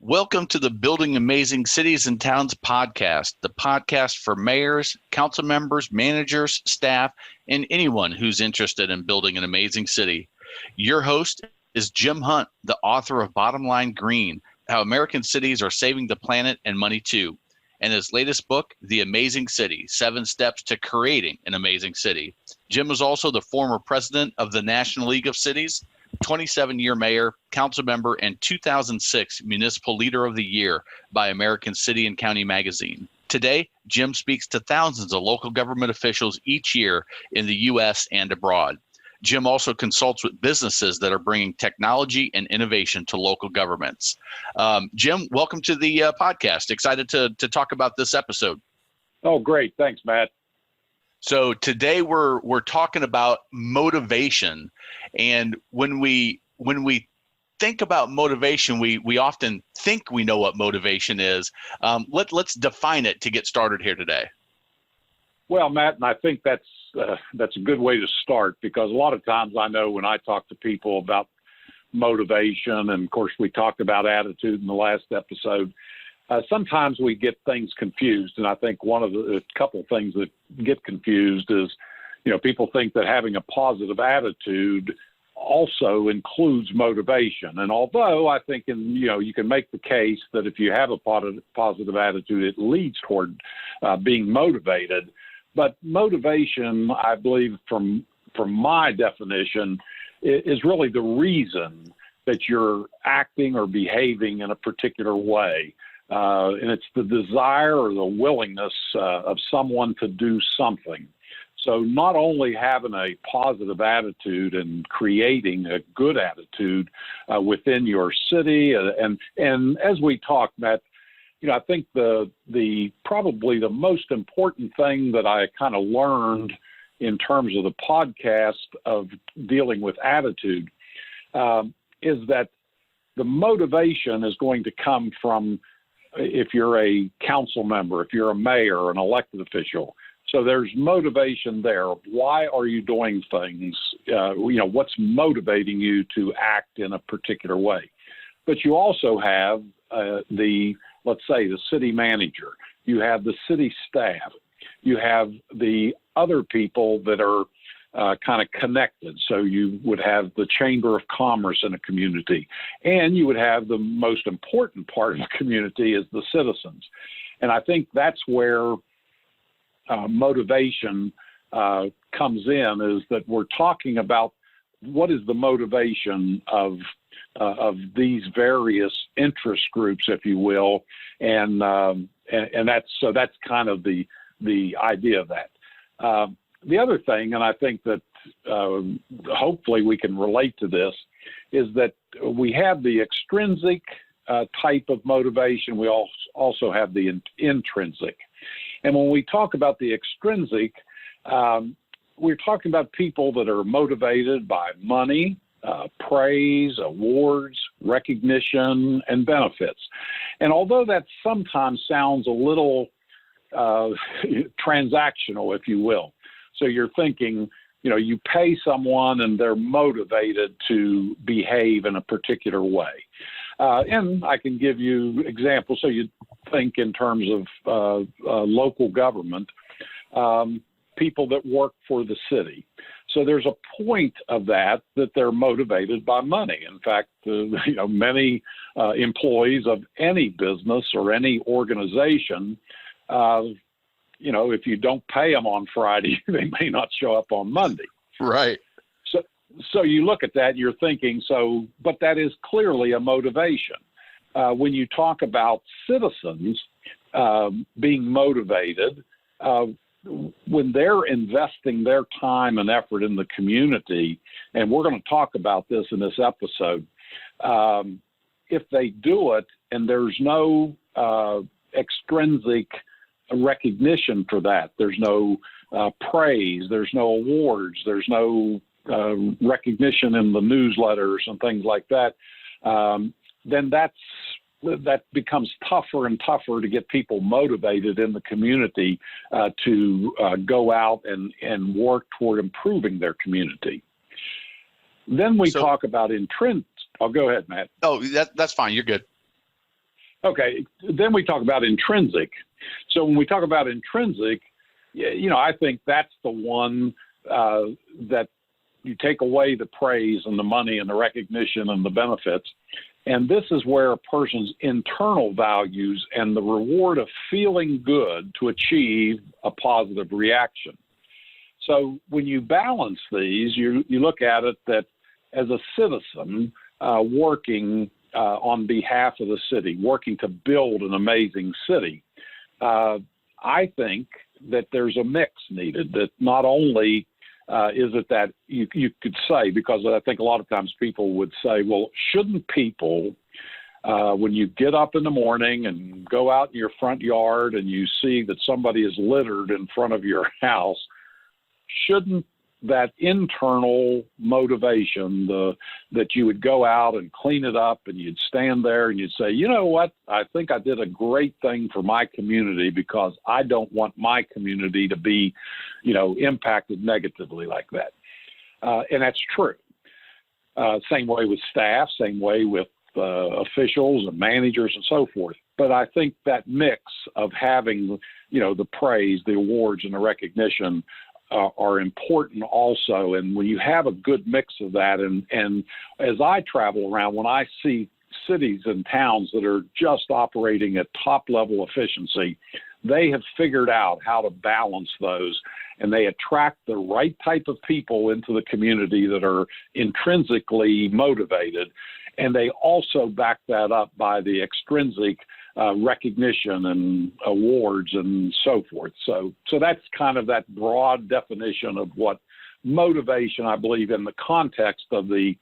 Welcome to the Building Amazing Cities and Towns podcast, the podcast for mayors, council members, managers, staff, and anyone who's interested in building an amazing city. Your host is Jim Hunt, the author of Bottom Line Green, How American Cities Are Saving the Planet and Money Too, and his latest book, The Amazing City, 7 Steps to Creating an Amazing City. Jim is also the former president of the National League of Cities, 27-year mayor, council member, and 2006 Municipal Leader of the Year by American City and County Magazine. Today, Jim speaks to thousands of local government officials each year in the U.S. and abroad. Jim also consults with businesses that are bringing technology and innovation to local governments. Jim, welcome to the podcast. Excited to talk about this episode. Oh, great. Thanks, Matt. So today we're talking about motivation, and when we think about motivation, we often think we know what motivation is. Let's define it to get started here today. Well, Matt, and I think that's a good way to start, because a lot of times I know when I talk to people about motivation, and of course we talked about attitude in the last episode, sometimes we get things confused. And I think one of the couple of things that get confused is, people think that having a positive attitude also includes motivation. And although I think you can make the case that if you have a positive attitude, it leads toward being motivated. But motivation, I believe, from my definition, is really the reason that you're acting or behaving in a particular way. And it's the desire or the willingness of someone to do something. So not only having a positive attitude and creating a good attitude within your city, and as we talk, Matt, I think the probably the most important thing that I kind of learned in terms of the podcast of dealing with attitude is that the motivation is going to come from, if you're a council member, if you're a mayor, an elected official. So there's motivation there. Why are you doing things? What's motivating you to act in a particular way? But you also have let's say, the city manager. You have the city staff. You have the other people that are kind of connected. So you would have the Chamber of Commerce in a community, and you would have the most important part of the community is the citizens. And I think that's where motivation comes in, is that we're talking about what is the motivation of these various interest groups, if you will, and that's kind of the idea of that. The other thing, and I think that hopefully we can relate to this, is that we have the extrinsic type of motivation. We also have the intrinsic. And when we talk about the extrinsic, we're talking about people that are motivated by money, praise, awards, recognition, and benefits. And although that sometimes sounds a little transactional, if you will, so you're thinking, you pay someone and they're motivated to behave in a particular way. And I can give you examples. So you think in terms of local government, people that work for the city. So there's a point of that they're motivated by money. In fact, many employees of any business or any organization, if you don't pay them on Friday, they may not show up on Monday. Right. So you look at that, you're thinking, but that is clearly a motivation. When you talk about citizens being motivated, when they're investing their time and effort in the community, and we're going to talk about this in this episode, if they do it and there's no extrinsic recognition for that, there's no praise, there's no awards, there's no recognition in the newsletters and things like that, then that becomes tougher and tougher to get people motivated in the community to go out and work toward improving their community. Then we talk about intrinsic. Oh, go ahead, Matt. Oh, that's fine. You're good. Okay, then we talk about intrinsic. So when we talk about intrinsic, I think that's the one that you take away the praise and the money and the recognition and the benefits. And this is where a person's internal values and the reward of feeling good to achieve a positive reaction. So when you balance these, you look at it that as a citizen working on behalf of the city, working to build an amazing city, I think that there's a mix needed, that not only is it that you could say, because I think a lot of times people would say, well, shouldn't people, when you get up in the morning and go out in your front yard and you see that somebody is littered in front of your house, shouldn't that internal motivation, that you would go out and clean it up and you'd stand there and you'd say, you know what, I think I did a great thing for my community because I don't want my community to be, impacted negatively like that. And that's true. Same way with staff, same way with officials and managers and so forth. But I think that mix of having, the praise, the awards, and the recognition are important also. And when you have a good mix of that, and as I travel around, when I see cities and towns that are just operating at top level efficiency, they have figured out how to balance those, and they attract the right type of people into the community that are intrinsically motivated. And they also back that up by the extrinsic recognition and awards and so forth. So that's kind of that broad definition of what motivation, I believe, in the context of the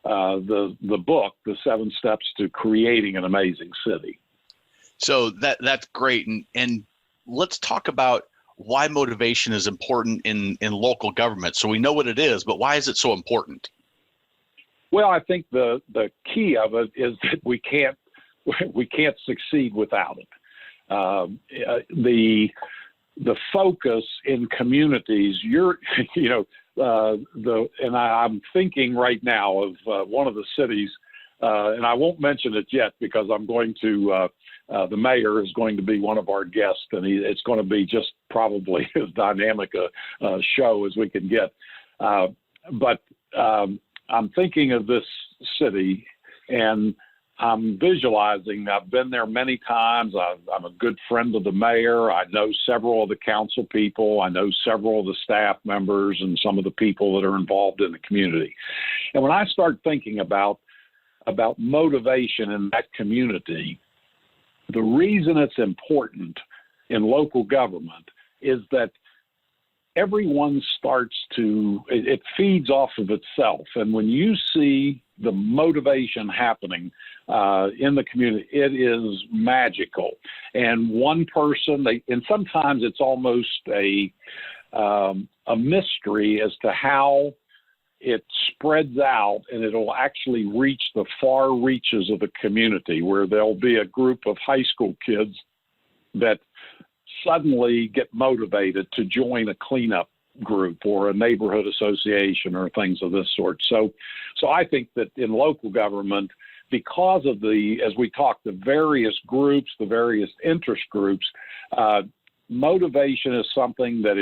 book, The 7 Steps to Creating an Amazing City. So that's great. And let's talk about why motivation is important in local government. So we know what it is, but why is it so important? Well, I think the key of it is that we can't succeed without it. The focus in communities, I'm thinking right now of one of the cities, and I won't mention it yet because I'm going to, the mayor is going to be one of our guests, and it's going to be just probably as dynamic a show as we can get. But I'm thinking of this city, and I'm visualizing. I've been there many times. I'm a good friend of the mayor. I know several of the council people. I know several of the staff members and some of the people that are involved in the community. And when I start thinking about motivation in that community, the reason it's important in local government is that everyone starts it feeds off of itself. And when you see the motivation happening in the community, it is magical. And one person, and sometimes it's almost a mystery as to how it spreads out, and it'll actually reach the far reaches of the community, where there'll be a group of high school kids that suddenly get motivated to join a cleanup group or a neighborhood association or things of this sort. So I think that in local government, because of as we talked, the various groups, the various interest groups, motivation is something that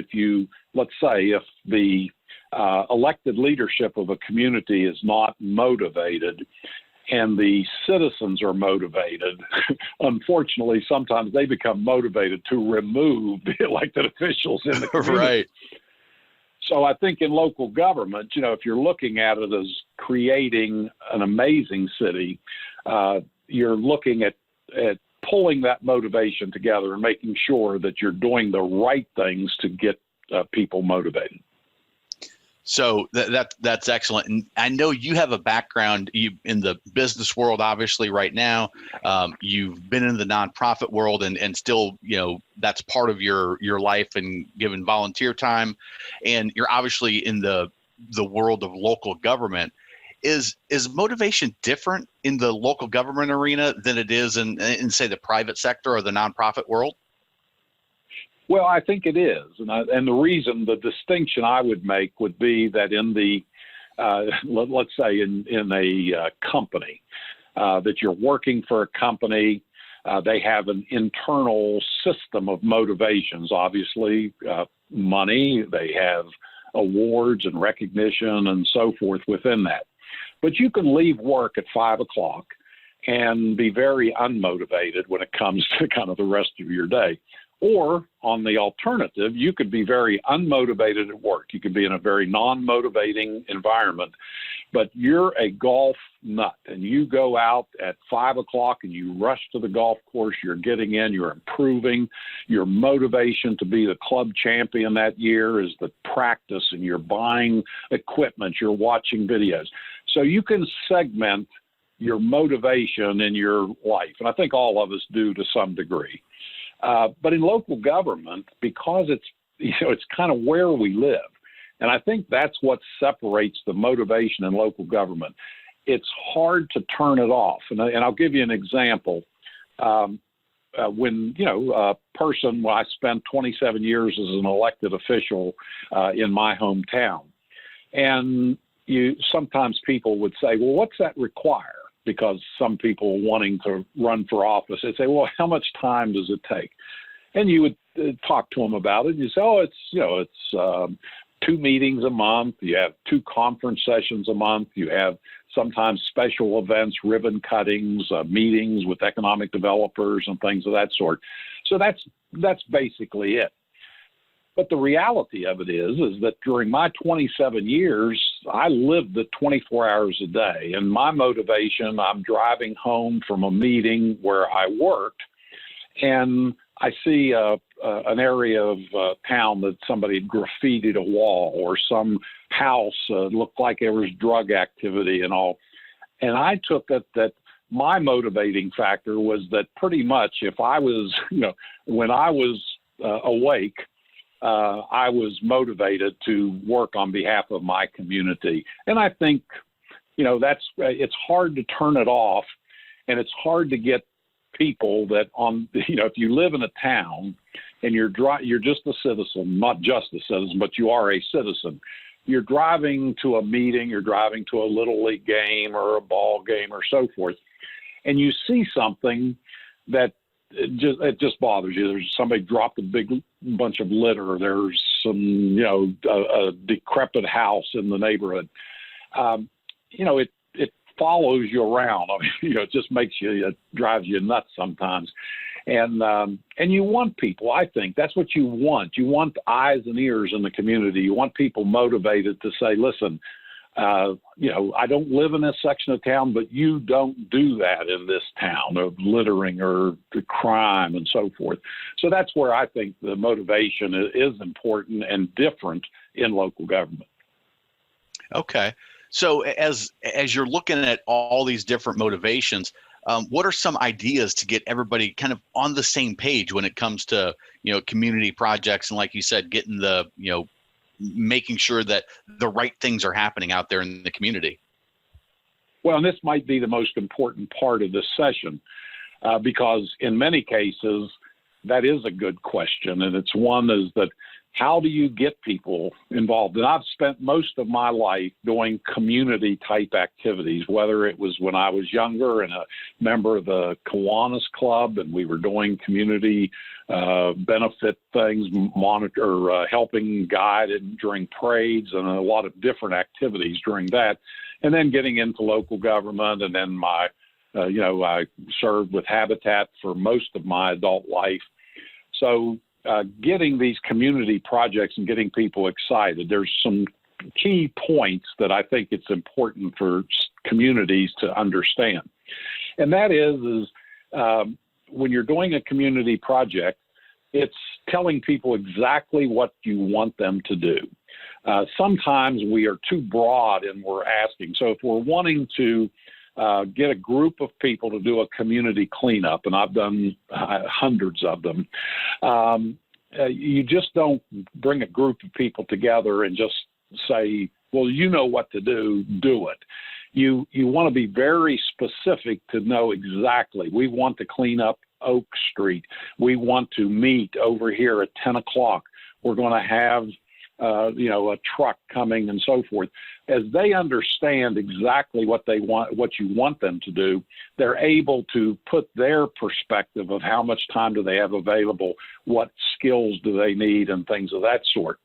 let's say if the elected leadership of a community is not motivated, and the citizens are motivated, unfortunately, sometimes they become motivated to remove the elected officials in the community. Right. So I think in local government, if you're looking at it as creating an amazing city, you're looking at pulling that motivation together and making sure that you're doing the right things to get people motivated. So that's excellent. And I know you have a background in the business world, obviously, right now. You've been in the nonprofit world and still, that's part of your life and given volunteer time. And you're obviously in the world of local government. Is motivation different in the local government arena than it is in say, the private sector or the nonprofit world? Well, I think it is. And the reason, the distinction I would make would be that in the, let's say in a company, that you're working for a company, They have an internal system of motivations, obviously, money. They have awards and recognition and so forth within that. But you can leave work at 5 o'clock and be very unmotivated when it comes to kind of the rest of your day. Or on the alternative, you could be very unmotivated at work. You could be in a very non-motivating environment, but you're a golf nut and you go out at 5 o'clock and you rush to the golf course. You're getting in, you're improving. Your motivation to be the club champion that year is the practice, and you're buying equipment, you're watching videos. So you can segment your motivation in your life. And I think all of us do to some degree. But in local government, because it's kind of where we live, and I think that's what separates the motivation in local government. It's hard to turn it off, and I'll give you an example. When I spent 27 years as an elected official in my hometown, and sometimes people would say, "Well, what's that require?" Because some people wanting to run for office, they say, "Well, how much time does it take?" And you would talk to them about it. And you say, "Oh, it's 2 meetings a month. You have 2 conference sessions a month. You have sometimes special events, ribbon cuttings, meetings with economic developers and things of that sort." So that's basically it. But the reality of it is that during my 27 years, I lived the 24 hours a day. And my motivation, I'm driving home from a meeting where I worked, and I see an area of town that somebody had graffitied a wall, or some house looked like there was drug activity and all. And I took it that my motivating factor was that pretty much if I was, when I was awake, I was motivated to work on behalf of my community. And I think, it's hard to turn it off, and it's hard to get people that if you live in a town and you're just a citizen, not just a citizen, but you are a citizen. You're driving to a meeting, you're driving to a little league game or a ball game or so forth, and you see something that it just bothers you. There's somebody dropped a big bunch of litter. There's some, a decrepit house in the neighborhood. It follows you around. I mean, it just it drives you nuts sometimes. And you want people, I think that's what you want. You want eyes and ears in the community. You want people motivated to say, "Listen, I don't live in this section of town, but you don't do that in this town of littering or the crime and so forth." So that's where I think the motivation is important and different in local government. Okay. So as you're looking at all these different motivations, what are some ideas to get everybody kind of on the same page when it comes to, community projects? And like you said, getting making sure that the right things are happening out there in the community? Well, and this might be the most important part of this session, because in many cases, that is a good question. And it's one is that how do you get people involved? And I've spent most of my life doing community type activities, whether it was when I was younger and a member of the Kiwanis Club, and we were doing community benefit things, helping guide during parades and a lot of different activities during that. And then getting into local government. And then I served with Habitat for most of my adult life. So getting these community projects and getting people excited, there's some key points that I think it's important for communities to understand. And that is when you're doing a community project, it's telling people exactly what you want them to do. Sometimes we are too broad and we're asking. So if we're wanting to get a group of people to do a community cleanup, and I've done hundreds of them, you just don't bring a group of people together and just say, "Well, you know what to do, do it." You want to be very specific to know exactly. We want to clean up Oak Street. We want to meet over here at 10 o'clock. We're going to have a truck coming and so forth. As they understand exactly what they want, what you want them to do, they're able to put their perspective of how much time do they have available, what skills do they need, and things of that sort.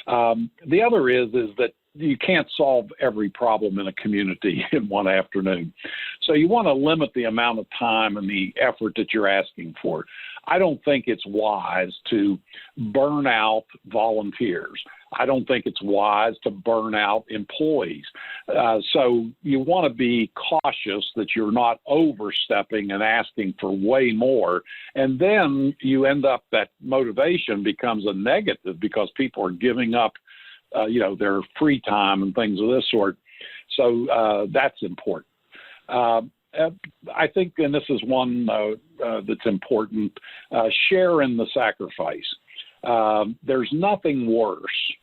The other is that you can't solve every problem in a community in one afternoon. So you want to limit the amount of time and the effort that you're asking for. I don't think it's wise to burn out volunteers. I don't think it's wise to burn out employees. So you want to be cautious that you're not overstepping and asking for way more. And then you end up, that motivation becomes a negative because people are giving up their free time and things of this sort. So that's important. I think, and this is one that's important, share in the sacrifice. There's nothing worse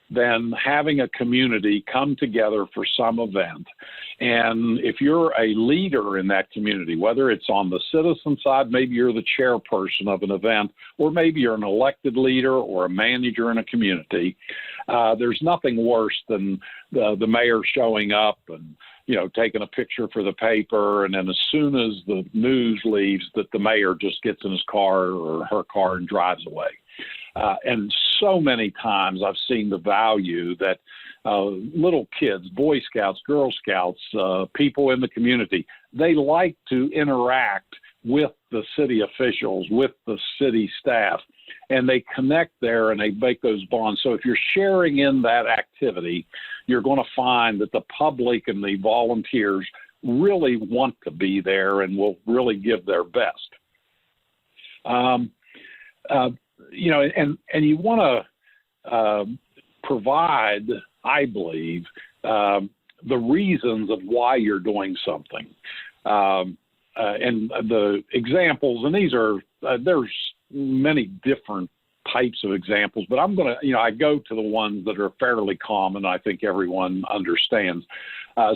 than having a community come together for some event. And if you're a leader in that community, whether it's on the citizen side, maybe you're the chairperson of an event, or maybe you're an elected leader or a manager in a community, there's nothing worse than the mayor showing up and taking a picture for the paper, and then as soon as the news leaves, that the mayor just gets in his car or her car and drives away. And so many times I've seen the value that little kids, Boy Scouts, Girl Scouts, people in the community, they like to interact with the city officials, with the city staff, and they connect there and they make those bonds. So if you're sharing in that activity, you're going to find that the public and the volunteers really want to be there and will really give their best. And you want to provide, I believe, the reasons of why you're doing something. And the examples, and these are, there's many different types of examples, but I'm going to, I go to the ones that are fairly common, I think everyone understands.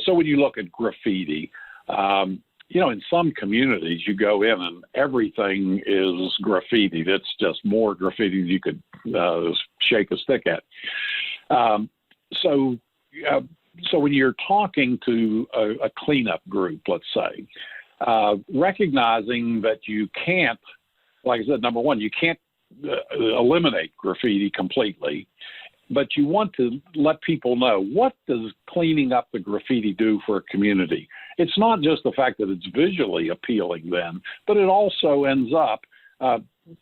So when you look at graffiti, in some communities you go in and everything is graffiti. That's just more graffiti than you could shake a stick at. So when you're talking to a cleanup group, let's say, recognizing that you can't, like I said, number one, you can't eliminate graffiti completely, but you want to let people know, what does cleaning up the graffiti do for a community? It's not just the fact that it's visually appealing then, but it also ends up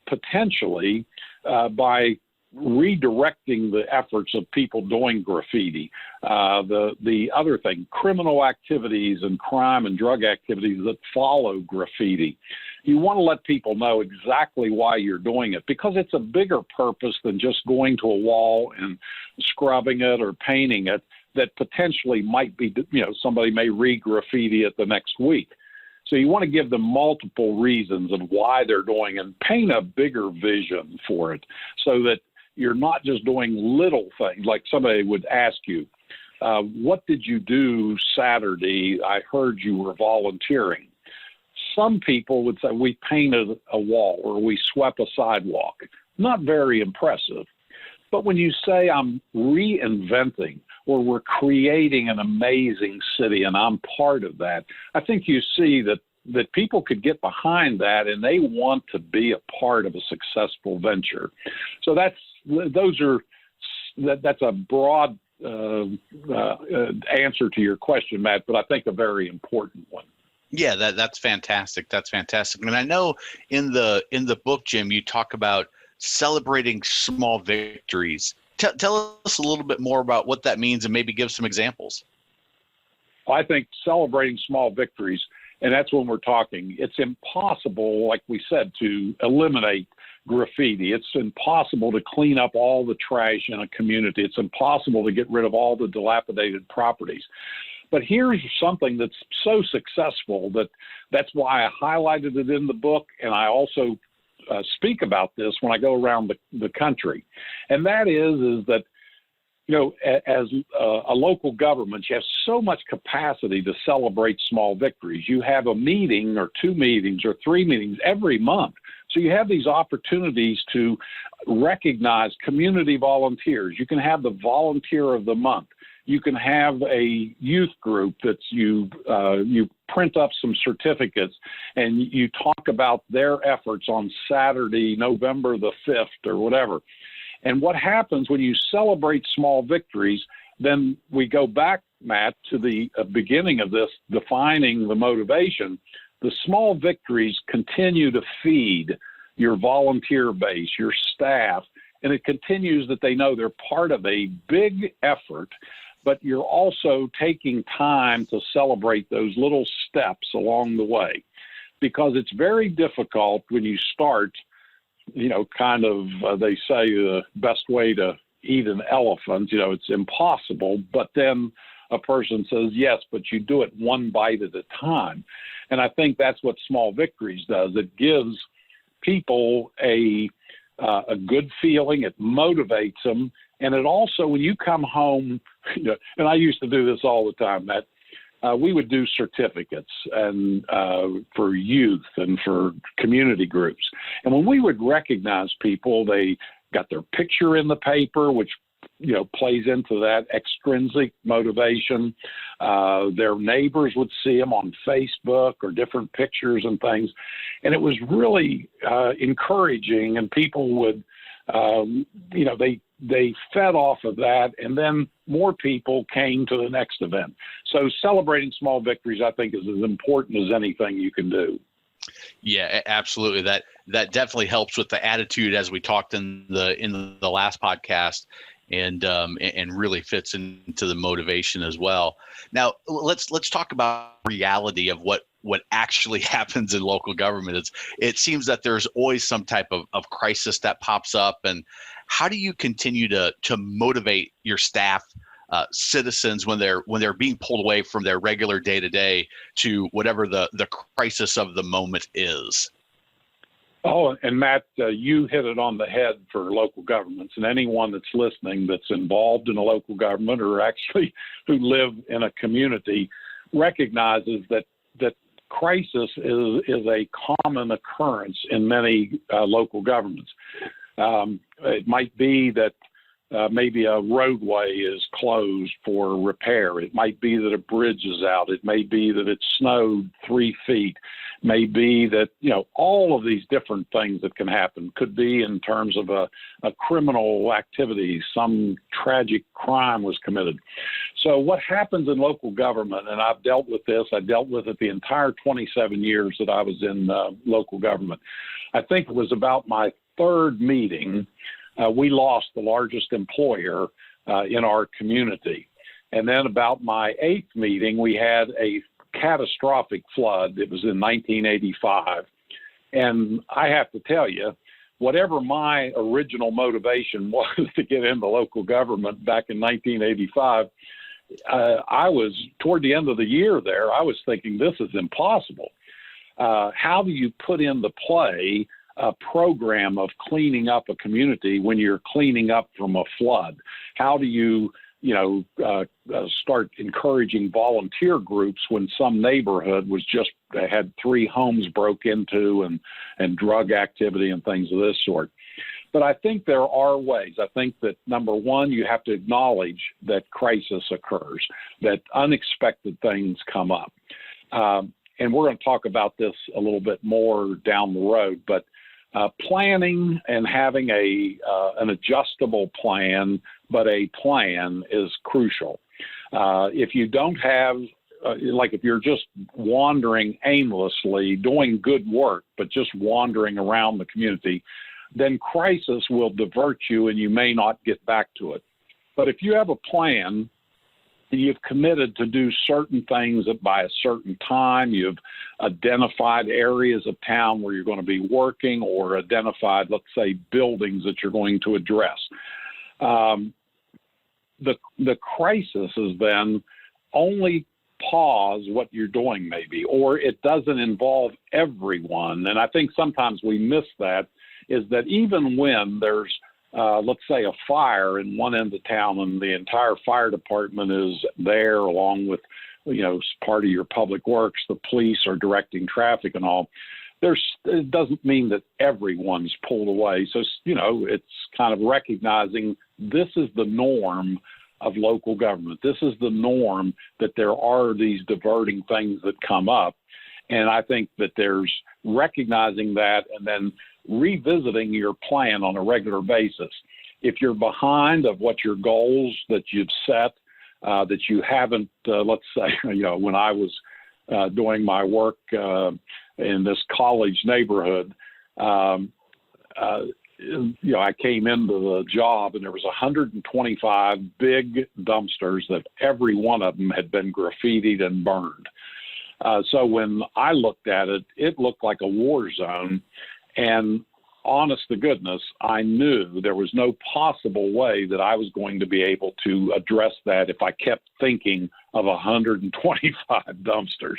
potentially by redirecting the efforts of people doing graffiti. The other thing, criminal activities and crime and drug activities that follow graffiti. You want to let people know exactly why you're doing it, because it's a bigger purpose than just going to a wall and scrubbing it or painting it that potentially might be, somebody may re-graffiti it the next week. So you want to give them multiple reasons of why they're doing it and paint a bigger vision for it, so that you're not just doing little things. Like somebody would ask you, what did you do Saturday? I heard you were volunteering. Some people would say, we painted a wall or we swept a sidewalk. Not very impressive. But when you say I'm reinventing or we're creating an amazing city and I'm part of that, I think you see that people could get behind that and they want to be a part of a successful venture. So that's a broad answer to your question, Matt, but I think a very important one. Yeah, that's fantastic. That's fantastic. And I know in the book, Jim, you talk about celebrating small victories. Tell us a little bit more about what that means and maybe give some examples. I think celebrating small victories, and that's when we're talking, it's impossible, like we said, to eliminate graffiti. It's impossible to clean up all the trash in a community. It's impossible to get rid of all the dilapidated properties. But here's something that's so successful that's why I highlighted it in the book, and I also speak about this when I go around the country. And that is that, as a local government, you have so much capacity to celebrate small victories. You have a meeting or two meetings or three meetings every month So you have these opportunities to recognize community volunteers. You can have the volunteer of the month. You can have a youth group that you print up some certificates and you talk about their efforts on Saturday, November the 5th or whatever. And what happens when you celebrate small victories, then we go back, Matt, to the beginning of this, defining the motivation. The small victories continue to feed your volunteer base, your staff, and it continues that they know they're part of a big effort, but you're also taking time to celebrate those little steps along the way, because it's very difficult when you start, kind of, they say the best way to eat an elephant, it's impossible, but then a person says, yes, but you do it one bite at a time. And I think that's what Small Victories does. It gives people a good feeling. It motivates them. And it also, when you come home, and I used to do this all the time, Matt, we would do certificates and for youth and for community groups. And when we would recognize people, they got their picture in the paper, which plays into that extrinsic motivation. Their neighbors would see them on Facebook or different pictures and things. And it was really encouraging, and people would, they fed off of that, and then more people came to the next event. So celebrating small victories, I think, is as important as anything you can do. Yeah, absolutely. That definitely helps with the attitude, as we talked in the last podcast, and really fits into the motivation as well. Now, let's talk about reality of what actually happens in local government. It seems that there's always some type of crisis that pops up. And how do you continue to motivate your staff, citizens, when they're being pulled away from their regular day-to-day to whatever the crisis of the moment is? Oh, and Matt, you hit it on the head for local governments, and anyone that's listening that's involved in a local government or actually who live in a community recognizes that crisis is a common occurrence in many local governments. It might be that maybe a roadway is closed for repair. It might be that a bridge is out. It may be that it snowed 3 feet. It may be that, all of these different things that can happen. Could be in terms of a criminal activity, some tragic crime was committed. So what happens in local government, and I've dealt with this, I dealt with it the entire 27 years that I was in local government. I think it was about my third meeting, we lost the largest employer in our community. And then about my 8th meeting, we had a catastrophic flood. It was in 1985. And I have to tell you, whatever my original motivation was to get into local government back in 1985, I was, toward the end of the year there, I was thinking, this is impossible. How do you put into play a program of cleaning up a community when you're cleaning up from a flood? How do you, start encouraging volunteer groups when some neighborhood was just had 3 homes broke into and drug activity and things of this sort? But I think there are ways. I think that, number one, you have to acknowledge that crisis occurs, that unexpected things come up. And we're going to talk about this a little bit more down the road, but planning and having an adjustable plan, but a plan is crucial. If you don't have, if you're just wandering aimlessly, doing good work, but just wandering around the community, then crisis will divert you and you may not get back to it. But if you have a plan, you've committed to do certain things by a certain time, you've identified areas of town where you're going to be working, or identified, let's say, buildings that you're going to address. The crisis is then only pause what you're doing maybe, or it doesn't involve everyone. And I think sometimes we miss that, is that even when there's let's say a fire in one end of town and the entire fire department is there along with, part of your public works, the police are directing traffic and all. it doesn't mean that everyone's pulled away. So, it's kind of recognizing this is the norm of local government. This is the norm, that there are these diverting things that come up. And I think that there's recognizing that and then revisiting your plan on a regular basis. If you're behind of what your goals that you've set, that you haven't, let's say, when I was doing my work in this college neighborhood, I came into the job and there was 125 big dumpsters that every one of them had been graffitied and burned. So when I looked at it, it looked like a war zone. And honest to goodness, I knew there was no possible way that I was going to be able to address that if I kept thinking of 125 dumpsters.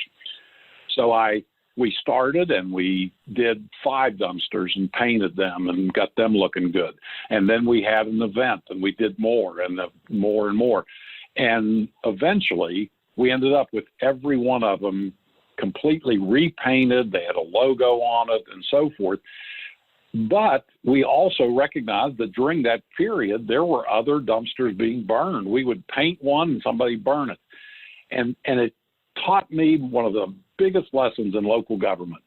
So we started and we did 5 dumpsters and painted them and got them looking good. And then we had an event and we did more and more and more. And eventually we ended up with every one of them completely repainted. They had a logo on it and so forth. But we also recognized that during that period, there were other dumpsters being burned. We would paint one and somebody burn it. And it taught me one of the biggest lessons in local government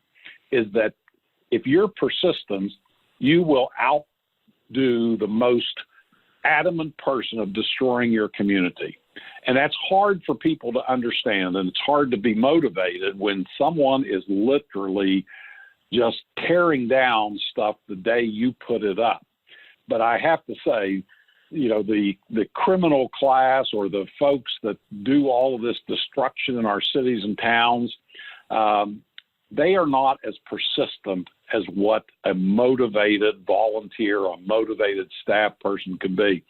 is that if you're persistent, you will outdo the most adamant person of destroying your community. And that's hard for people to understand. And it's hard to be motivated when someone is literally just tearing down stuff the day you put it up. But I have to say, the criminal class or the folks that do all of this destruction in our cities and towns, they are not as persistent as what a motivated volunteer, a motivated staff person can be.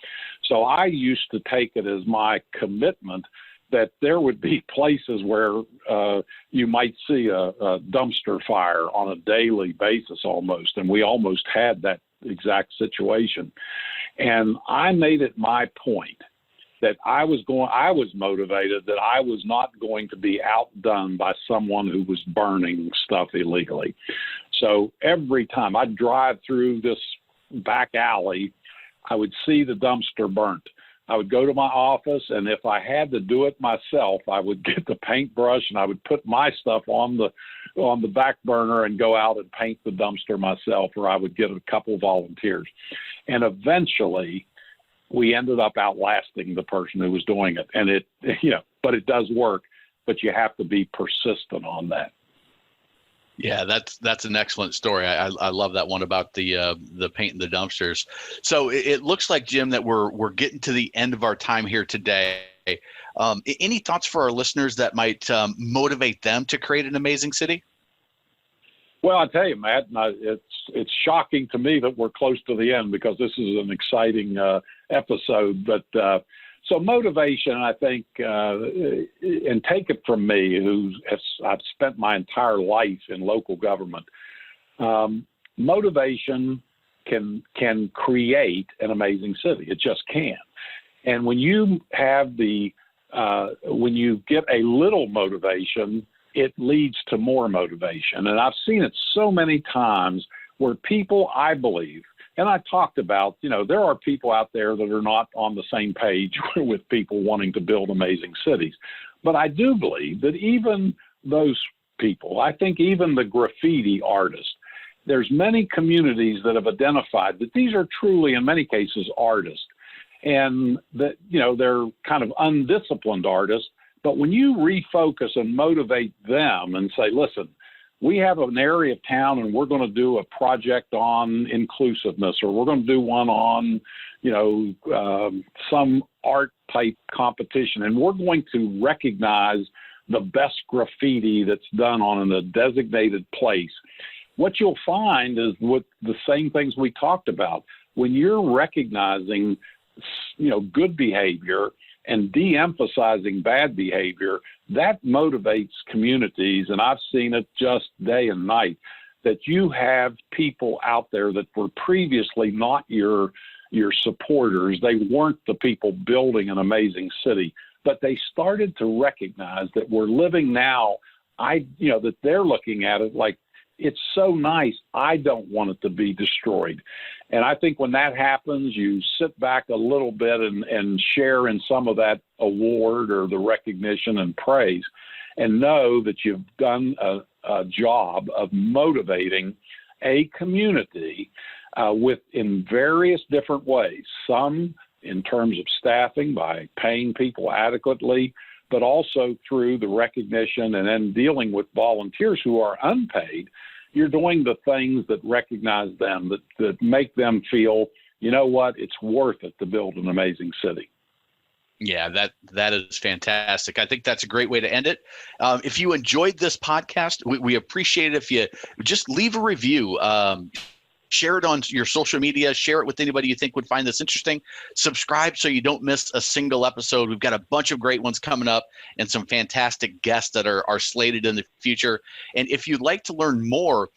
So I used to take it as my commitment that there would be places where you might see a dumpster fire on a daily basis almost, and we almost had that exact situation. And I made it my point that I was motivated that I was not going to be outdone by someone who was burning stuff illegally. So every time I'd drive through this back alley, I would see the dumpster burnt. I would go to my office, and if I had to do it myself, I would get the paintbrush and I would put my stuff on the back burner and go out and paint the dumpster myself, or I would get a couple volunteers. And eventually we ended up outlasting the person who was doing it. And but it does work, but you have to be persistent on that. Yeah, that's an excellent story. I love that one about the paint and the dumpsters. So it looks like, Jim, that we're getting to the end of our time here today. Any thoughts for our listeners that might motivate them to create an amazing city? Well, I tell you, Matt, it's shocking to me that we're close to the end because this is an exciting episode. But so motivation, I think, and take it from me, I've spent my entire life in local government. Motivation can create an amazing city. It just can. And when you have when you get a little motivation, it leads to more motivation. And I've seen it so many times where people, I believe, and I talked about, there are people out there that are not on the same page with people wanting to build amazing cities. But I do believe that even those people, I think even the graffiti artists, there's many communities that have identified that these are truly, in many cases, artists. And that, they're kind of undisciplined artists. But when you refocus and motivate them and say, listen, we have an area of town and we're going to do a project on inclusiveness, or we're going to do one on, some art type competition, and we're going to recognize the best graffiti that's done on a designated place. What you'll find is with the same things we talked about. When you're recognizing, good behavior and de-emphasizing bad behavior, that motivates communities. And I've seen it just day and night, that you have people out there that were previously not your supporters. They weren't the people building an amazing city, but they started to recognize that we're living now, that they're looking at it like it's so nice. I don't want it to be destroyed. And I think when that happens, you sit back a little bit and share in some of that award or the recognition and praise, and know that you've done a job of motivating a community in various different ways. Some in terms of staffing by paying people adequately, but also through the recognition and then dealing with volunteers who are unpaid. You're doing the things that recognize them, that make them feel, you know what, it's worth it to build an amazing city. Yeah, that is fantastic. I think that's a great way to end it. If you enjoyed this podcast, we appreciate it if you just leave a review. Share it on your social media. Share it with anybody you think would find this interesting. Subscribe so you don't miss a single episode. We've got a bunch of great ones coming up and some fantastic guests that are slated in the future. And if you'd like to learn more,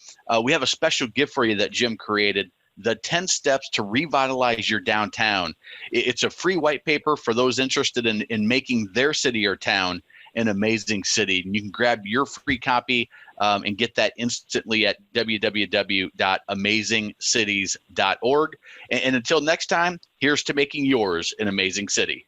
we have a special gift for you that Jim created, the 10 Steps to Revitalize Your Downtown. It's a free white paper for those interested in making their city or town an amazing city. And you can grab your free copy and get that instantly at www.amazingcities.org. And until next time, here's to making yours an amazing city.